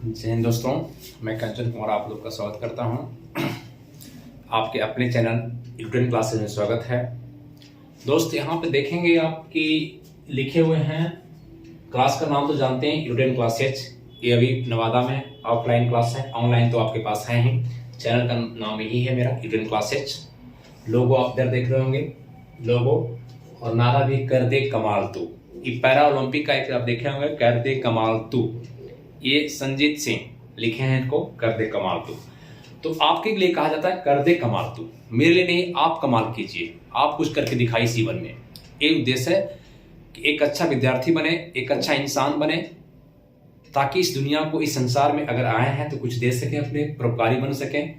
जय हिंद दोस्तों, मैं कंचन कुमार आप लोग का स्वागत करता हूं। आपके अपने चैनल यूट्यूब क्लासेस में स्वागत है। दोस्त यहाँ पे देखेंगे आपकी लिखे हुए हैं, क्लास का नाम तो जानते हैं यूट्यूब क्लासेज। ये अभी नवादा में ऑफलाइन क्लास है, ऑनलाइन तो आपके पास है ही। चैनल का नाम यही है मेरा, यूट्यूब क्लासेज। लोगो आप इधर देख रहे होंगे, लोगो और नारा भी कर दे कमाल तू। ये पैरा ओलंपिक का एक आप देखे होंगे, कर दे कमाल तू। ये संजीत सिंह लिखे हैं इनको, कर दे कमाल तू। तो आपके लिए कहा जाता है कर दे कमाल तू, मेरे लिए नहीं, आप कमाल कीजिए, आप कुछ करके दिखाइए जीवन में। एक उद्देश्य है कि एक अच्छा विद्यार्थी बने, एक अच्छा इंसान बने, ताकि इस दुनिया को, इस संसार में अगर आए हैं तो कुछ दे सकें, अपने परोपकारी बन सकें,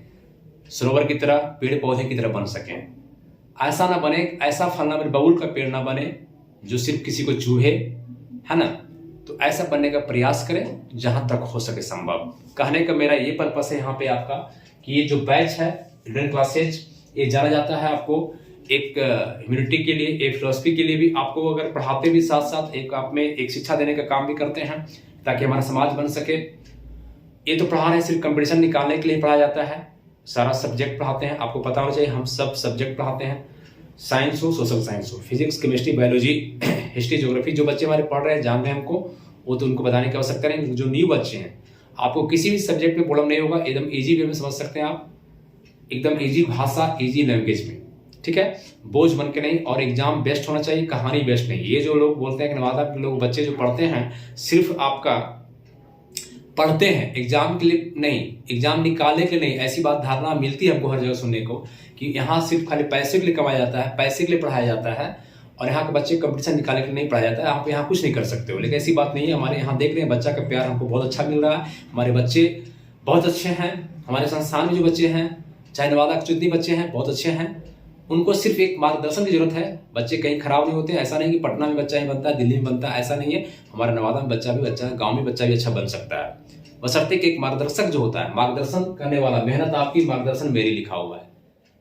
सरोवर की तरह, पेड़ पौधे की तरह बन सकें। ऐसा ना बने, ऐसा फल ना बने, बबूल का पेड़ ना बने जो सिर्फ किसी को चूहे, है ना। तो ऐसा बनने का प्रयास करें जहां तक हो सके संभव। कहने का मेरा ये पर्पस है यहाँ पे आपका कि ये जो बैच है यूट्यूब क्लासेज, ये जाना जाता है आपको एक ह्यूमैनिटी के लिए, एक फिलोसफी के लिए भी, आपको अगर पढ़ाते भी साथ साथ एक आप में एक शिक्षा देने का काम भी करते हैं ताकि हमारा समाज बन सके। ये तो पढ़ा रहे हैं सिर्फ कंपटीशन निकालने के लिए पढ़ाया जाता है, सारा सब्जेक्ट पढ़ाते हैं। आपको पता होना चाहिए हम सब सब्जेक्ट पढ़ाते हैं, साइंस हो, सोशल साइंस हो, physics, chemistry, biology, history, geography. जो बच्चे हमारे पढ़ रहे हैं, जान रहे हैं हमको, वो तो उनको बताने की आवश्यकता नहीं। जो न्यू बच्चे हैं, आपको किसी भी सब्जेक्ट में प्रॉब्लम नहीं होगा, एकदम इजी वे में समझ सकते हैं आप, एकदम इजी भाषा, इजी लैंग्वेज में, ठीक है। बोझ बन के नहीं, और एग्जाम बेस्ट होना चाहिए, कहानी बेस्ट नहीं। ये जो लोग बोलते हैं कि नवादा के लोग बच्चे जो पढ़ते हैं सिर्फ आपका पढ़ते हैं एग्जाम के लिए नहीं, एग्जाम निकालने के लिए नहीं, ऐसी बात धारणा मिलती है हमको हर जगह सुनने को कि यहाँ सिर्फ खाली पैसे के लिए कमाया जाता है, पैसे के लिए पढ़ाया जाता है, और यहाँ के बच्चे कंपटीशन निकालने के लिए नहीं पढ़ाया जाता है, आप यहाँ कुछ नहीं कर सकते हो। लेकिन ऐसी बात नहीं है। हमारे यहाँ देख रहे हैं बच्चा का प्यार हमको बहुत अच्छा मिल रहा है, हमारे बच्चे बहुत अच्छे हैं, हमारे संस्थान में जो बच्चे हैं, चाहे नवादा के जितने बच्चे हैं, बहुत अच्छे हैं। उनको सिर्फ एक मार्गदर्शन की जरूरत है। बच्चे कहीं खराब नहीं होते, ऐसा नहीं कि पटना में बच्चा ही बनता है, दिल्ली में बनता है, ऐसा नहीं है। हमारे नवादा में बच्चा भी अच्छा है, गाँव में बच्चा भी अच्छा बन सकता है, बशर्ते कि एक मार्गदर्शक जो होता है, मार्गदर्शन करने वाला। मेहनत आपकी, मार्गदर्शन मेरी लिखा हुआ है,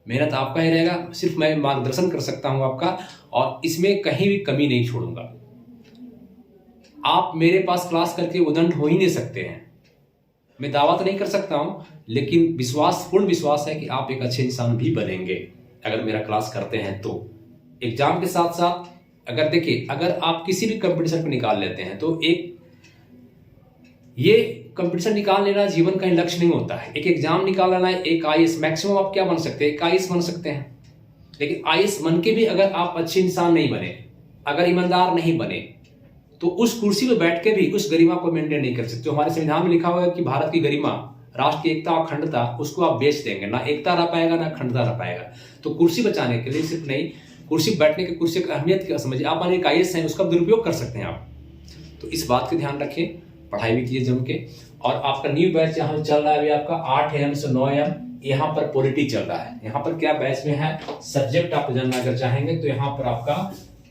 मेहनत आपका ही रहेगा, सिर्फ मैं मार्गदर्शन कर सकता हूं आपका, और इसमें कहीं भी कमी नहीं छोड़ूंगा। आप मेरे पास क्लास करके उदंड हो ही नहीं सकते हैं। मैं दावा तो नहीं कर सकता हूं, लेकिन विश्वास, पूर्ण विश्वास है कि आप एक अच्छे इंसान भी बनेंगे अगर मेरा क्लास करते हैं तो। एग्जाम के साथ साथ अगर देखिए, अगर आप किसी भी कंपटीशन को निकाल लेते हैं तो एक ये कंपटीशन निकाल लेना जीवन का लक्ष्य नहीं होता है। एक एग्जाम निकाल लेना है, एक आईएएस, मैक्सिमम आप क्या बन सकते हैं, एक आईएएस बन सकते हैं। लेकिन आईएएस बन के भी अगर आप अच्छे इंसान नहीं बने, अगर ईमानदार नहीं बने, तो उस कुर्सी पर बैठ के भी उस गरिमा को मेंटेन नहीं कर सकते। हमारे संविधान में लिखा हुआ है कि भारत की गरिमा, राष्ट्र की एकता और अखंडता, उसको आप बेच देंगे, ना एकता रह पाएगा ना अखंडता रह पाएगा। तो कुर्सी बचाने के लिए सिर्फ नहीं, कुर्सी बैठने की, कुर्सी की अहमियत क्या समझिए आप। मान एक आईएएस हैं, उसका दुरुपयोग कर सकते हैं आप। तो इस बात का ध्यान रखें, पढ़ाई भी कीजिए जम के। और आपका न्यू बैच यहाँ चल रहा है अभी आपका 8 AM से 9 AM, यहाँ पर पॉलिटी चल रहा है। यहाँ पर क्या बैच में है, सब्जेक्ट आप जानना अगर चाहेंगे तो यहाँ पर आपका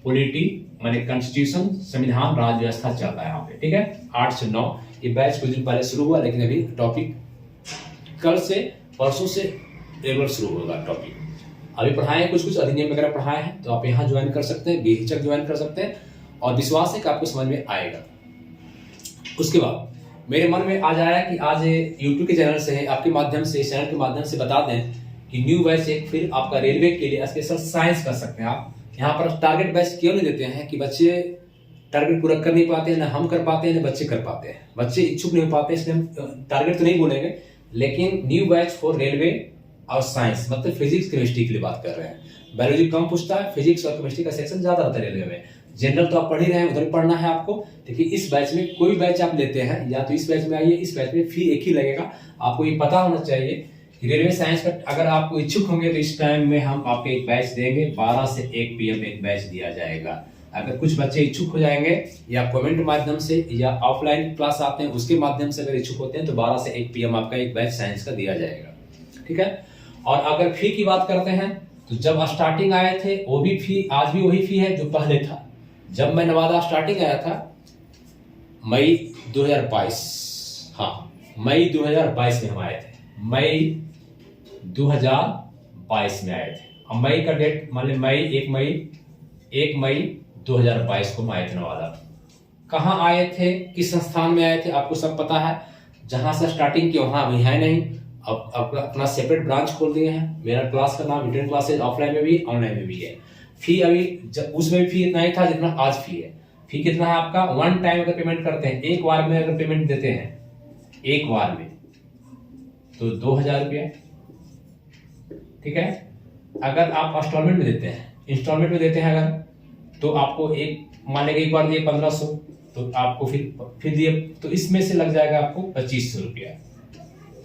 पॉलिटी माने कॉन्स्टिट्यूशन, संविधान, राज्य व्यवस्था चल रहा है यहाँ पे, ठीक है। 8 से 9 ये बैच कुछ दिन पहले शुरू हुआ, लेकिन अभी टॉपिक कल से, परसों से रेगुलर शुरू होगा टॉपिक। अभी पढ़ाए कुछ अधिनियम वगैरह पढ़ाए हैं, तो आप यहाँ ज्वाइन कर सकते हैं, बेहिचक ज्वाइन कर सकते हैं, और विश्वास है कि आपको समझ में आएगा। उसके बाद मेरे मन में आज आया कि आज यूट्यूब के चैनल से, आपके माध्यम से, इस चैनल के माध्यम से बता दें कि न्यू बैच एक फिर आपका रेलवे के लिए स्पेशल साइंस कर सकते हैं आप। यहाँ पर टारगेट बैच क्यों नहीं देते हैं कि बच्चे टारगेट पूरा कर नहीं पाते हैं, ना हम कर पाते हैं, ना बच्चे कर पाते हैं, बच्चे इच्छुक नहीं हो पाते हैं, इसलिए हम टारगेट तो नहीं बोलेंगे। लेकिन न्यू बैच फॉर रेलवे और साइंस, मतलब फिजिक्स केमिस्ट्री के लिए बात कर रहे हैं। बायोलॉजी कम पूछता है, फिजिक्स और केमिस्ट्री का सेक्शन ज्यादा रहता है रेलवे में। जनरल तो आप पढ़ ही रहे हैं, उधर पढ़ना है आपको। देखिए इस बैच में कोई बैच आप लेते हैं, या तो इस बैच में आइए, इस बैच में फी एक ही लगेगा। आपको ये पता होना चाहिए कि रेलवे साइंस का अगर आप इच्छुक होंगे तो इस टाइम में हम आपको एक बैच देंगे, 12 से 1 PM एक बैच दिया जाएगा। अगर कुछ बच्चे इच्छुक हो जाएंगे, या कमेंट माध्यम से या ऑफलाइन क्लास आते हैं उसके माध्यम से अगर इच्छुक होते हैं, तो 12 से 1 PM आपका एक बैच साइंस का दिया जाएगा, ठीक है। और अगर फी की बात करते हैं तो जब स्टार्टिंग आए थे वो भी फी, आज भी वही फी है जो पहले था। जब मैं नवादा स्टार्टिंग आया था मई 2022, हाँ मई 2022 में हम आए थे, मई 2022 में आए थे। अब मई का डेट मान ली मई 1 मई 2022 को हम आए थे नवादा। कहाँ आए थे, किस संस्थान में आए थे, आपको सब पता है। जहाँ से स्टार्टिंग की वहाँ अभी है नहीं, अब अपना सेपरेट ब्रांच खोल दिए हैं। मेरा क्लास का नाम इल्यूडेंट क्लासेज ऑफलाइन में भी ऑनलाइन में भी है। फी अभी उसमें भी फी इतना ही था जितना आज फी है। फी कितना है आपका, वन टाइम अगर पेमेंट करते हैं, एक बार में अगर पेमेंट देते हैं एक बार में तो 2000 रुपया, ठीक है। अगर आप इंस्टॉलमेंट में देते हैं, इंस्टॉलमेंट में देते हैं अगर, तो आपको मान लेंगे एक बार दिए 1500, तो आपको फिर दिए तो इसमें से लग जाएगा आपको 2500 रुपया।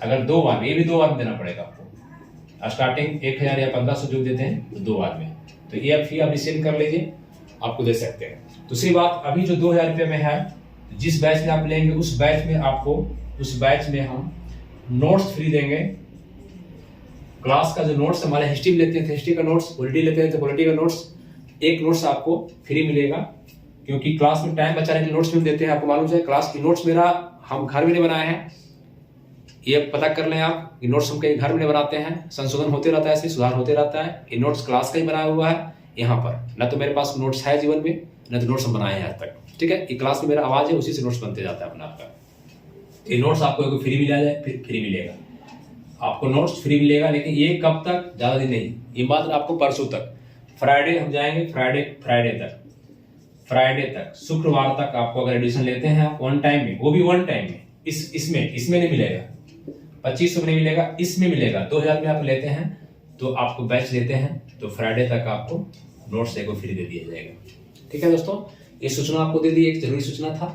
अगर 2 बार में, ये भी 2 बार में देना पड़ेगा आपको। स्टार्टिंग 1000 या 1500 जो देते हैं तो 2 बार में, तो ये फी आप रिसीव कर लीजिए, आपको दे सकते हैं। दूसरी बात, अभी जो 2000 रुपये में है, जिस बैच में आप लेंगे उस बैच में आपको, उस बैच में हम नोट्स फ्री देंगे। क्लास का जो नोट्स हमारे हिस्ट्री में लेते हैं तो हिस्ट्री का नोट्स, पॉलिटी लेते हैं तो पॉलिटी का नोट्स, एक नोट्स आपको फ्री मिलेगा, क्योंकि क्लास में टाइम बचाने के नोट्स भी देते हैं। आपको मालूम है क्लास की नोट्स मेरा हम घर में नहीं बनाए हैं, ये पता कर लें आप। ये नोट्स हम कहीं घर में नहीं बनाते हैं, संशोधन होते रहता है, इसमें सुधार होते रहता है। ये नोट्स क्लास का ही बनाया हुआ है यहाँ पर, ना तो मेरे पास नोट्स है जीवन में, ना तो नोट्स हम बनाए हैं आज तक, ठीक है। ये क्लास में मेरा आवाज है, उसी से नोट्स बनते जाता है अपना आपका। ये नोट्स आपको फ्री मिला जाए, फ्री मिलेगा आपको, नोट्स फ्री मिलेगा। लेकिन ये कब तक, ज्यादा दिन नहीं, ये मात्र आपको परसों तक, फ्राइडे हम जाएंगे, फ्राइडे तक शुक्रवार तक आपको अगर एडमिशन लेते हैं आप वन टाइम में, वो भी वन टाइम में, इसमें नहीं मिलेगा, 2500 में नहीं मिलेगा, इसमें मिलेगा। 2000 में आप लेते हैं तो आपको बैच लेते हैं तो फ्राइडे तक आपको नोट्स एगो फ्री दे दिया जाएगा, ठीक है दोस्तों। ये सूचना आपको दे दी, एक जरूरी सूचना था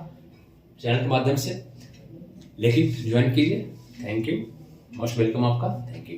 चैनल के माध्यम से, लेकिन ज्वाइन कीजिए। थैंक यू, मोस्ट वेलकम आपका, थैंक यू।